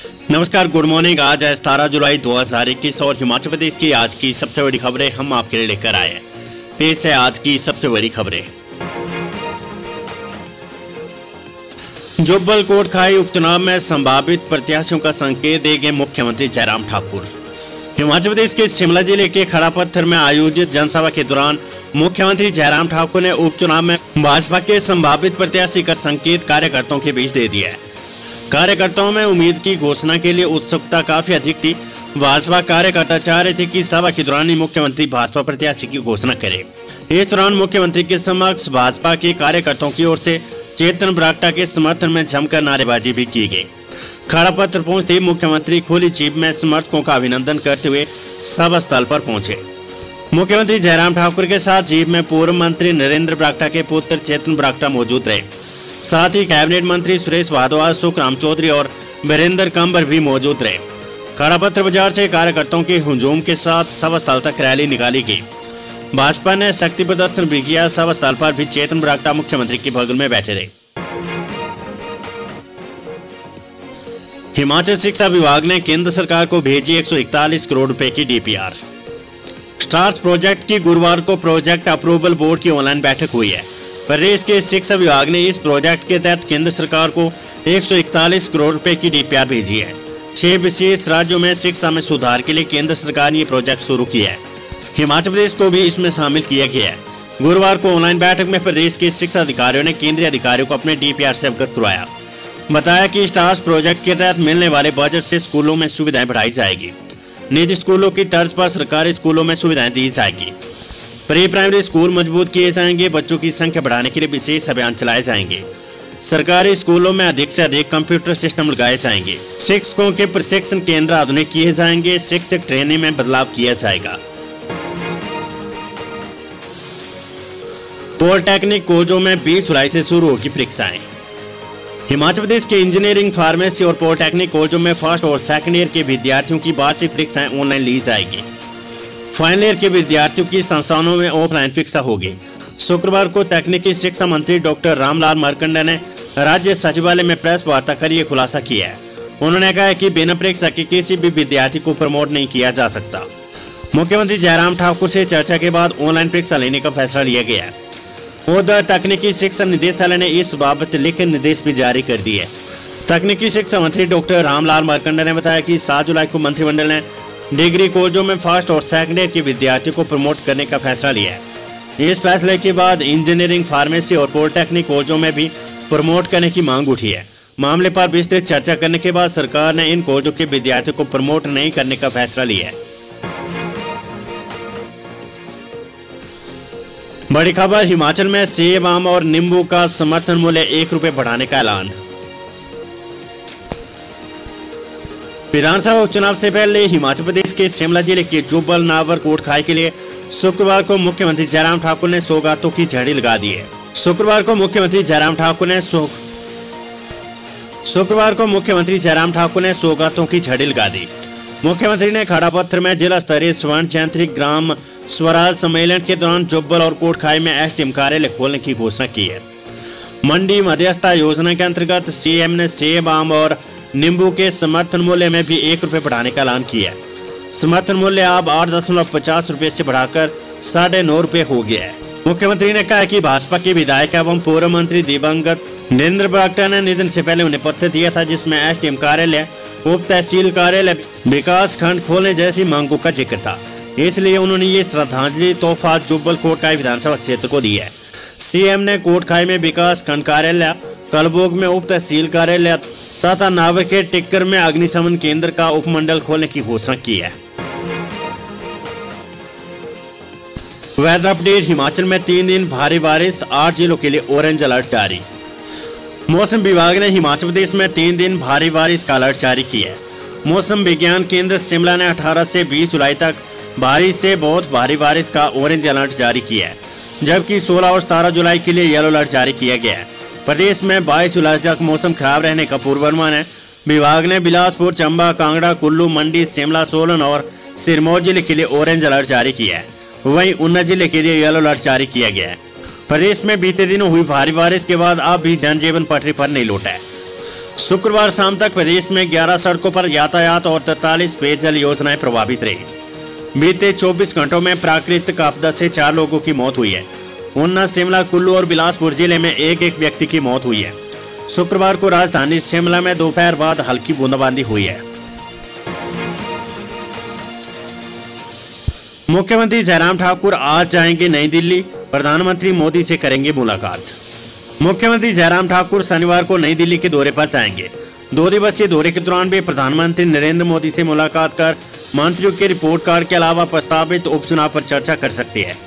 नमस्कार, good morning. आज है 17 जुलाई 2021 और हिमाचल प्रदेश की आज की सबसे बड़ी खबरें हम आपके लिए लेकर आए हैं। पेश है आज की सबसे बड़ी खबरें। जुब्बल कोटखाई उपचुनाव में संभावित प्रत्याशियों का संकेत देंगे मुख्यमंत्री जयराम ठाकुर। हिमाचल प्रदेश के शिमला जिले के खड़ापत्थर में आयोजित जनसभा के दौरान मुख्यमंत्री जयराम ठाकुर ने उपचुनाव में भाजपा के संभावित प्रत्याशी का संकेत कार्यकर्ताओं के बीच दे दिया है। कार्यकर्ताओं में उम्मीद की घोषणा के लिए उत्सुकता काफी अधिक थी। भाजपा कार्यकर्ता चाह रहे थे कि सभा के दौरान ही मुख्यमंत्री भाजपा प्रत्याशी की घोषणा करे। इस दौरान मुख्यमंत्री के समक्ष भाजपा के कार्यकर्ताओं की ओर से चेतन बरागटा के समर्थन में जमकर नारेबाजी भी की गई। खड़ापत्थर पहुंचते मुख्यमंत्री खुली जीप में समर्थकों का अभिनंदन करते हुए सभा स्थल पर पहुंचे। मुख्यमंत्री जयराम ठाकुर के साथ जीप में पूर्व मंत्री नरेंद्र बरागटा के पुत्र चेतन बरागटा मौजूद रहे। साथ ही कैबिनेट मंत्री सुरेश भारद्वाज, सुखराम चौधरी और वीरेंद्र कंवर भी मौजूद रहे। खड़ापत्थर बाजार से कार्यकर्ताओं के हुजूम के साथ सभा स्थल तक रैली निकाली गई। भाजपा ने शक्ति प्रदर्शन भी किया। सभा स्थल पर भी चेतन बरागटा मुख्यमंत्री के बगल में बैठे रहे। हिमाचल शिक्षा विभाग ने केंद्र सरकार को भेजी 141 करोड़ रुपए की डीपीआर। स्टार्स प्रोजेक्ट की गुरुवार को प्रोजेक्ट अप्रूवल बोर्ड की ऑनलाइन बैठक हुई है। प्रदेश के शिक्षा विभाग ने इस प्रोजेक्ट के तहत केंद्र सरकार को 141 करोड़ रुपए की डीपीआर भेजी है। 6 विशेष राज्यों में शिक्षा में सुधार के लिए केंद्र सरकार ने ये प्रोजेक्ट शुरू किया है। हिमाचल प्रदेश को भी इसमें शामिल किया गया है। गुरुवार को ऑनलाइन बैठक में प्रदेश के शिक्षा अधिकारियों ने केंद्रीय अधिकारियों को अपने डीपीआर से अवगत करवाया। बताया कि स्टार्स प्रोजेक्ट के तहत मिलने वाले बजट से स्कूलों में सुविधाएं बढ़ाई जाएगी। निजी स्कूलों की तर्ज पर सरकारी स्कूलों में सुविधाएं दी जाएगी। प्री प्राइमरी स्कूल मजबूत किए जाएंगे। बच्चों की संख्या बढ़ाने के लिए विशेष अभियान चलाए जाएंगे। सरकारी स्कूलों में अधिक से अधिक कंप्यूटर सिस्टम लगाए जाएंगे। शिक्षकों के प्रशिक्षण केंद्र आधुनिक किए जाएंगे। शिक्षक ट्रेनिंग में बदलाव किया जाएगा। पॉलिटेक्निक कॉलेजों में 20 जुलाई से शुरू होगी परीक्षाएं। हिमाचल प्रदेश के इंजीनियरिंग, फार्मेसी और पॉलिटेक्निक कॉलेजों में फर्स्ट और सेकंड ईयर के विद्यार्थियों की वार्षिक परीक्षाएं ऑनलाइन ली जाएगी। फाइनल ईयर के विद्यार्थियों की संस्थानों में ऑफलाइन परीक्षा होगी। शुक्रवार को तकनीकी शिक्षा मंत्री डॉक्टर रामलाल मारकंडा ने राज्य सचिवालय में प्रेस वार्ता कर ये खुलासा किया है। उन्होंने कहा कि बिना परीक्षा के किसी भी विद्यार्थी को प्रमोट नहीं किया जा सकता। मुख्यमंत्री जयराम ठाकुर से चर्चा के बाद ऑनलाइन परीक्षा लेने का फैसला लिया गया है। उधर तकनीकी शिक्षा निदेशालय ने इस बाबत लिखित निर्देश भी जारी कर दिए। तकनीकी शिक्षा मंत्री डॉक्टर रामलाल मारकंडा ने बताया कि 7 जुलाई को मंत्रिमंडल ने डिग्री कॉलेजों में फर्स्ट और सेकंड ईयर के विद्यार्थियों को प्रमोट करने का फैसला लिया है। इस फैसले के बाद इंजीनियरिंग, फार्मेसी और पॉलिटेक्निक कॉलेजों में भी प्रमोट करने की मांग उठी है। मामले पर विस्तृत चर्चा करने के बाद सरकार ने इन कॉलेजों के विद्यार्थियों को प्रमोट नहीं करने का फैसला लिया है। बड़ी खबर, हिमाचल में सेब, आम और नींबू का समर्थन मूल्य 1 रुपए बढ़ाने का ऐलान। विधानसभा उपचुनाव से पहले हिमाचल प्रदेश के शिमला जिले के जुब्बल नावर कोटखाई के लिए शुक्रवार को मुख्यमंत्री जयराम ठाकुर ने सौगातों की झड़ी लगा दी है। शुक्रवार को मुख्यमंत्री जयराम ठाकुर ने सौगातों की झड़ी लगा दी। मुख्यमंत्री ने खड़ापत्थर में जिला स्तरीय स्वर्ण जयंती ग्राम स्वराज सम्मेलन के दौरान जुब्बल और कोटखाई में एसडीएम कार्यालय खोलने की घोषणा की है। मंडी मध्यस्थता योजना के अंतर्गत सीएम ने सेब, आम और नींबू के समर्थन मूल्य में भी 1 रुपए बढ़ाने का ऐलान किया है। समर्थन मूल्य अब 8.50 रुपए से बढ़ाकर 9.5 रुपए हो गया है। मुख्यमंत्री ने कहा कि भाजपा के विधायक एवं पूर्व मंत्री दिवंगत नरेंद्र बरागटा ने निधन से पहले उन्हें पत्र दिया था, जिसमें एसडीएम कार्यालय, उप तहसील कार्यालय, विकास खंड खोलने जैसी मांगों का जिक्र था। इसलिए उन्होंने ये श्रद्धांजलि तोहफा जुब्बल कोटखाई विधानसभा क्षेत्र को दिया है। सीएम ने कोटखाई में विकास खंड कार्यालय, कलबोग में उप तहसील कार्यालय तथा नावर के टिक्कर में अग्निशमन केंद्र का उपमंडल खोलने की घोषणा की है। वेदर अपडेट, हिमाचल में 3 दिन भारी बारिश, 8 जिलों के लिए ऑरेंज अलर्ट जारी। मौसम विभाग ने हिमाचल प्रदेश में 3 दिन भारी बारिश का अलर्ट जारी किया है। मौसम विज्ञान केंद्र शिमला ने 18 से 20 जुलाई तक भारी से बहुत भारी बारिश का ऑरेंज अलर्ट जारी किया है, जबकि 16 और 17 जुलाई के लिए येलो अलर्ट जारी किया गया है। प्रदेश में 22 जुलाई तक मौसम खराब रहने का पूर्वानुमान है। विभाग ने बिलासपुर, चंबा, कांगड़ा, कुल्लू, मंडी, शिमला, सोलन और सिरमौर जिले के लिए ऑरेंज अलर्ट जारी किया है। वहीं ऊना जिले के लिए येलो अलर्ट जारी किया गया है। प्रदेश में बीते दिनों हुई भारी बारिश के बाद अब भी जनजीवन पटरी पर नहीं लौटा है। शुक्रवार शाम तक प्रदेश में 11 सड़कों पर यातायात और 43 पेयजल योजनाएं प्रभावित रही। बीते 24 घंटों में प्राकृतिक आपदा से 4 लोगों की मौत हुई है। ऊना, शिमला, कुल्लू और बिलासपुर जिले में एक एक व्यक्ति की मौत हुई है। शुक्रवार को राजधानी शिमला में दोपहर बाद हल्की बूंदाबांदी हुई है। मुख्यमंत्री जयराम ठाकुर आज जाएंगे नई दिल्ली, प्रधानमंत्री मोदी से करेंगे मुलाकात। मुख्यमंत्री जयराम ठाकुर शनिवार को नई दिल्ली के दौरे पर जाएंगे। 2 दिवसीय दौरे के दौरान वे प्रधानमंत्री नरेंद्र मोदी से मुलाकात कर मंत्रियों के रिपोर्ट कार्ड के अलावा प्रस्तावित उपचुनाव पर चर्चा कर सकते हैं।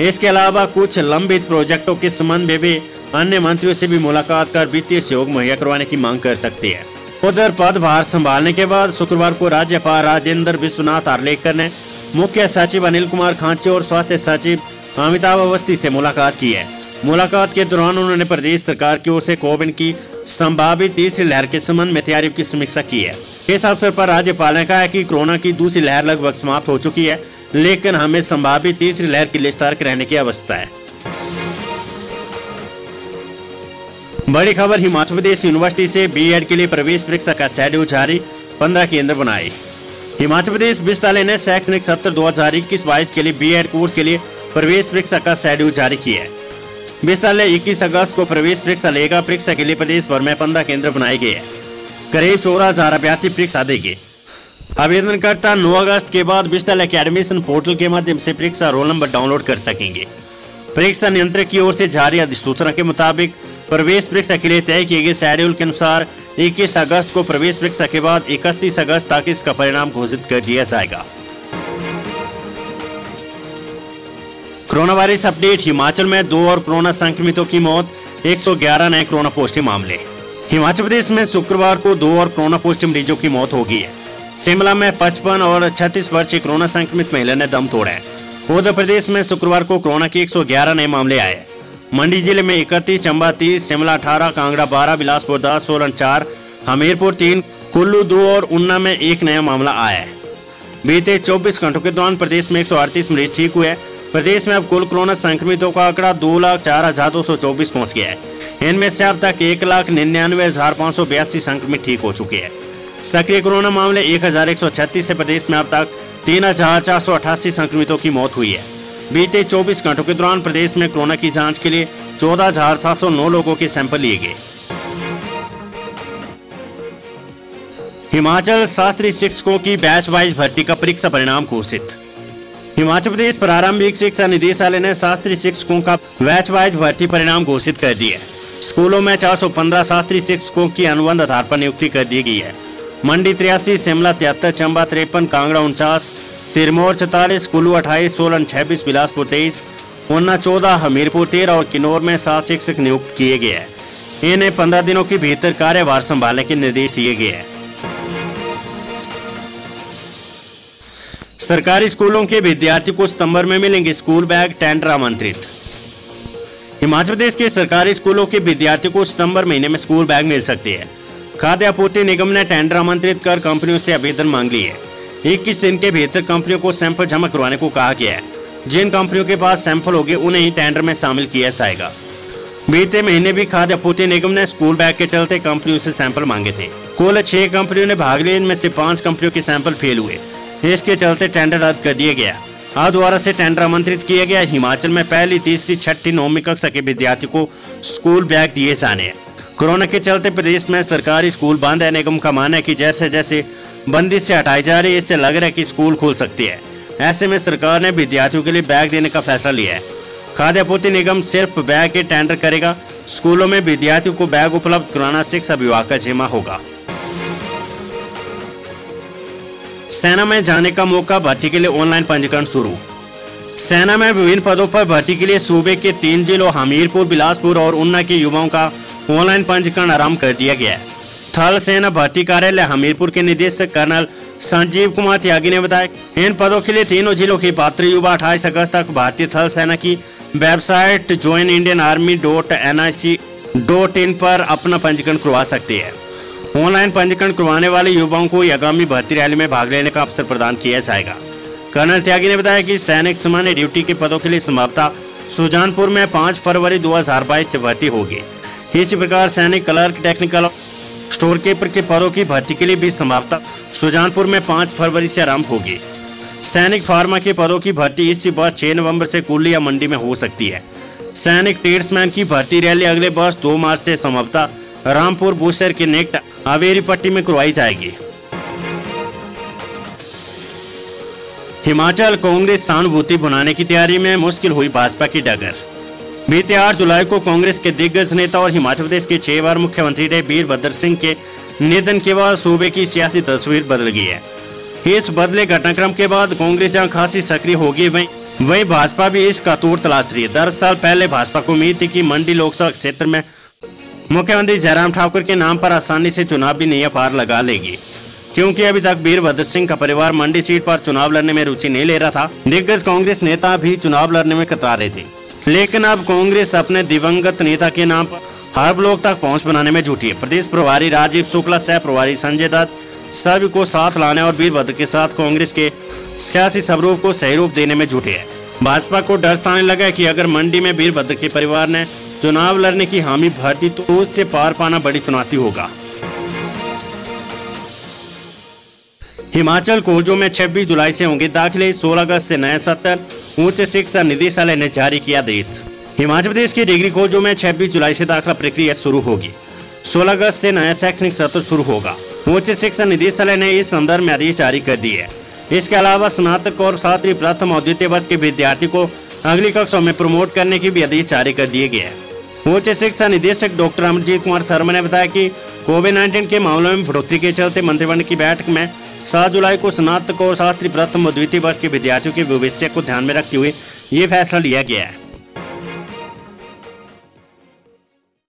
इसके अलावा कुछ लंबित प्रोजेक्टों के संबंध में भी अन्य मंत्रियों से भी मुलाकात कर वित्तीय सहयोग मुहैया करवाने की मांग कर सकते हैं। उधर पदभार संभालने के बाद शुक्रवार को राज्यपाल राजेंद्र विश्वनाथ आर्लेकर ने मुख्य सचिव अनिल कुमार खांचे और स्वास्थ्य सचिव अमिताभ अवस्थी से मुलाकात की है। मुलाकात के दौरान उन्होंने प्रदेश सरकार की ओर से कोविड की संभावित तीसरी लहर के संबंध में तैयारियों की समीक्षा की है। इस अवसर पर राज्यपाल ने कहा कि कोरोना की दूसरी लहर लगभग समाप्त हो चुकी है, लेकिन हमें संभावित तीसरी लहर के लिए सतर्क रहने की आवश्यकता है। बड़ी खबर, हिमाचल प्रदेश यूनिवर्सिटी से बीएड के लिए प्रवेश परीक्षा का शेड्यूल जारी, 15 केंद्र बनाए। हिमाचल प्रदेश विश्वविद्यालय ने शैक्षणिक सत्र 2021-22 के लिए बीएड कोर्स के लिए प्रवेश परीक्षा का शेड्यूल जारी किया है। विश्वविद्यालय 21 अगस्त को प्रवेश परीक्षा लेगा। परीक्षा के लिए प्रदेश भर में 15 केंद्र बनाए गए हैं। करीब 14,000 अभ्यर्थी परीक्षा देंगे। आवेदनकर्ता 9 अगस्त के बाद विश्वविद्यालय के एडमिशन पोर्टल के माध्यम से परीक्षा रोल नंबर डाउनलोड कर सकेंगे। परीक्षा नियंत्रक की ओर से जारी अधिसूचना के मुताबिक प्रवेश परीक्षा के लिए तय किए गए शेड्यूल के अनुसार 21 अगस्त को प्रवेश परीक्षा के बाद 31 अगस्त तक इसका परिणाम घोषित कर दिया जाएगा। कोरोना वायरस अपडेट, हिमाचल में 2 और कोरोना संक्रमितों की मौत, 111 नए कोरोना पॉजिटिव मामले। हिमाचल प्रदेश में शुक्रवार को 2 और कोरोना पॉजिटिव मरीजों की मौत हो गई है। शिमला में 55 और 36 वर्षीय कोरोना संक्रमित महिला ने दम तोड़ा है। उत्तर प्रदेश में शुक्रवार को कोरोना के 111 नए मामले आए। मंडी जिले में 31, चंबा 30, शिमला 18, कांगड़ा 12, बिलासपुर 10, सोलन 4, हमीरपुर 3, कुल्लू 2 और ऊना में 1 नया मामला आया है। बीते 24 घंटों के दौरान प्रदेश में 138 मरीज ठीक हुए। प्रदेश में अब कुल कोरोना संक्रमितों का आंकड़ा 2,04,224 पहुंच गया है। इनमें से अब तक 1,99,582 संक्रमित ठीक हो चुके हैं। सक्रिय कोरोना मामले 1,136 से प्रदेश में अब तक 3,488 संक्रमितों की मौत हुई है। बीते 24 घंटों के दौरान प्रदेश में कोरोना की जांच के लिए 14,709 लोगों के सैंपल लिए गए। हिमाचल शास्त्रीय शिक्षकों की बैच वाइज भर्ती का परीक्षा परिणाम घोषित। हिमाचल प्रदेश प्रारंभिक शिक्षा निदेशालय ने शास्त्रीय शिक्षकों का बैच वाइज भर्ती परिणाम घोषित कर दिया है। स्कूलों में 415 शास्त्रीय शिक्षकों की अनुबंध आधार पर नियुक्ति कर दी गई है। मंडी 83, शिमला 73, चंबा 53, कांगड़ा 49, सिरमौर 44, कुल्लू 28, सोलन 26, बिलासपुर 23, ऊना 14, हमीरपुर 13 और किन्नौर में 7 शिक्षक नियुक्त किए गए हैं। इन्हें 15 दिनों के भीतर कार्यभार संभालने के निर्देश दिए गए हैं। सरकारी स्कूलों के विद्यार्थियों को सितंबर में मिलेंगे स्कूल बैग, टेंडर आमंत्रित। हिमाचल प्रदेश के सरकारी स्कूलों के विद्यार्थियों को सितंबर महीने में स्कूल बैग मिल सकते हैं। खाद्य आपूर्ति निगम ने टेंडर आमंत्रित कर कंपनियों से आवेदन मांग लिए है। 21 दिन के भीतर कंपनियों को सैंपल जमा करवाने को कहा गया है। जिन कंपनियों के पास सैंपल होंगे उन्हें ही टेंडर में शामिल किया जाएगा। बीते महीने भी खाद्य आपूर्ति निगम ने स्कूल बैग के चलते कंपनियों से सैंपल मांगे थे। कुल 6 कंपनियों ने भाग लिए, इनमें से 5 कंपनियों के सैंपल फेल हुए। इसके चलते टेंडर रद्द कर दिया गया। अब दोबारा से टेंडर आमंत्रित किया गया। हिमाचल में पहली, तीसरी, छठी, 9वीं कक्षा के विद्यार्थियों को स्कूल बैग दिए जाने हैं। कोरोना के चलते प्रदेश में सरकारी स्कूल बंद है। निगम का मानना है कि जैसे जैसे बंदिश से हटाई जा रही है, इससे लग रहा है कि स्कूल खुल सकती है। ऐसे में सरकार ने विद्यार्थियों के लिए बैग देने का फैसला लिया है। खाद्य आपूर्ति निगम सिर्फ बैग के टेंडर करेगा। स्कूलों में विद्यार्थियों को बैग उपलब्ध कराना शिक्षा विभाग का जिम्मा होगा। सेना में जाने का मौका, भर्ती के लिए ऑनलाइन पंजीकरण शुरू। सेना में विभिन्न पदों पर भर्ती के लिए सूबे के 3 जिलों हमीरपुर, बिलासपुर और ऊना के युवाओं का ऑनलाइन पंजीकरण आरंभ कर दिया गया है। थल सेना भर्ती कार्यालय हमीरपुर के निदेशक कर्नल संजीव कुमार त्यागी ने बताया, इन पदों के लिए तीनों जिलों के पात्र युवा 28 अगस्त तक भारतीय थल सेना की वेबसाइट joinindianarmy.nic.in पर अपना पंजीकरण करवा सकते हैं। ऑनलाइन पंजीकरण करवाने वाले युवाओं को आगामी भर्ती रैली में भाग लेने का अवसर प्रदान किया जाएगा। कर्नल त्यागी ने बताया कि सैनिक सामान्य ड्यूटी के पदों के लिए संभवतः सुजानपुर में 5 फरवरी 2022 से भर्ती होगी। इसी प्रकार सैनिक क्लर्क, टेक्निकल स्टोर कीपर के पदों की भर्ती के लिए भी संभावता सुजानपुर में 5 फरवरी से आरंभ होगी। सैनिक फार्मा के पदों की भर्ती इसी वर्ष 6 नवंबर से कुल्ली या मंडी में हो सकती है। सैनिक ट्रेड्समैन की भर्ती रैली अगले वर्ष 2 मार्च से संभवतः रामपुर बूसर के नेक्ट अवेरी पट्टी में करवाई जाएगी। हिमाचल कांग्रेस सहानुभूति बनाने की तैयारी में मुश्किल हुई भाजपा की डगर। बीते 8 जुलाई को कांग्रेस के दिग्गज नेता और हिमाचल प्रदेश के 6 बार मुख्यमंत्री रहे वीरभद्र सिंह के निधन के बाद सूबे की सियासी तस्वीर बदल गई है। इस बदले घटनाक्रम के बाद कांग्रेस जहां खासी सक्रिय होगी वहीं भाजपा भी इसका तोड़ तलाश रही है। दरअसल पहले भाजपा को उम्मीद थी कि मंडी लोकसभा क्षेत्र में मुख्यमंत्री जयराम ठाकुर के नाम पर आसानी से चुनाव भी नैया पार लगा लेगी, क्योंकि अभी तक वीरभद्र सिंह का परिवार मंडी सीट पर चुनाव लड़ने में रुचि नहीं ले रहा था। दिग्गज कांग्रेस नेता भी चुनाव लड़ने में कतरा रहे थे, लेकिन अब कांग्रेस अपने दिवंगत नेता के नाम पर हर ब्लॉक तक पहुंच बनाने में जुटी है। प्रदेश प्रभारी राजीव शुक्ला, सह प्रभारी संजय दत्त सभी को साथ लाने और वीरभद्र के साथ कांग्रेस के सियासी स्वरूप को सही रूप देने में जुटे हैं। भाजपा को डर सताने लगा कि अगर मंडी में वीरभद्र के परिवार ने चुनाव लड़ने की हामी भर दी तो उससे पार पाना बड़ी चुनौती होगा। हिमाचल कॉलेजों में 26 जुलाई से होंगे दाखिले, 16 अगस्त से नया सत्र, उच्च शिक्षा निदेशालय ने जारी किया आदेश। हिमाचल प्रदेश के डिग्री कॉलेजों में 26 जुलाई से दाखिला प्रक्रिया शुरू होगी। 16 अगस्त से नया शैक्षणिक सत्र शुरू होगा। उच्च शिक्षा निदेशालय ने इस संदर्भ में आदेश जारी कर दिए है। इसके अलावा स्नातक और साथ ही प्रथम और द्वितीय वर्ष के विद्यार्थी को अगली कक्षाओं में प्रमोट करने की भी आदेश जारी कर दिए गए हैं। उच्च शिक्षा निदेशक डॉक्टर अमरजीत कुमार शर्मा ने बताया कि कोविड-19 के मामलों में बढ़ोतरी के चलते मंत्रिमंडल की बैठक में 7 जुलाई को स्नातक और छात्र प्रथम और द्वितीय वर्ष के विद्यार्थियों के भविष्य को ध्यान में रखते हुए ये फैसला लिया गया है।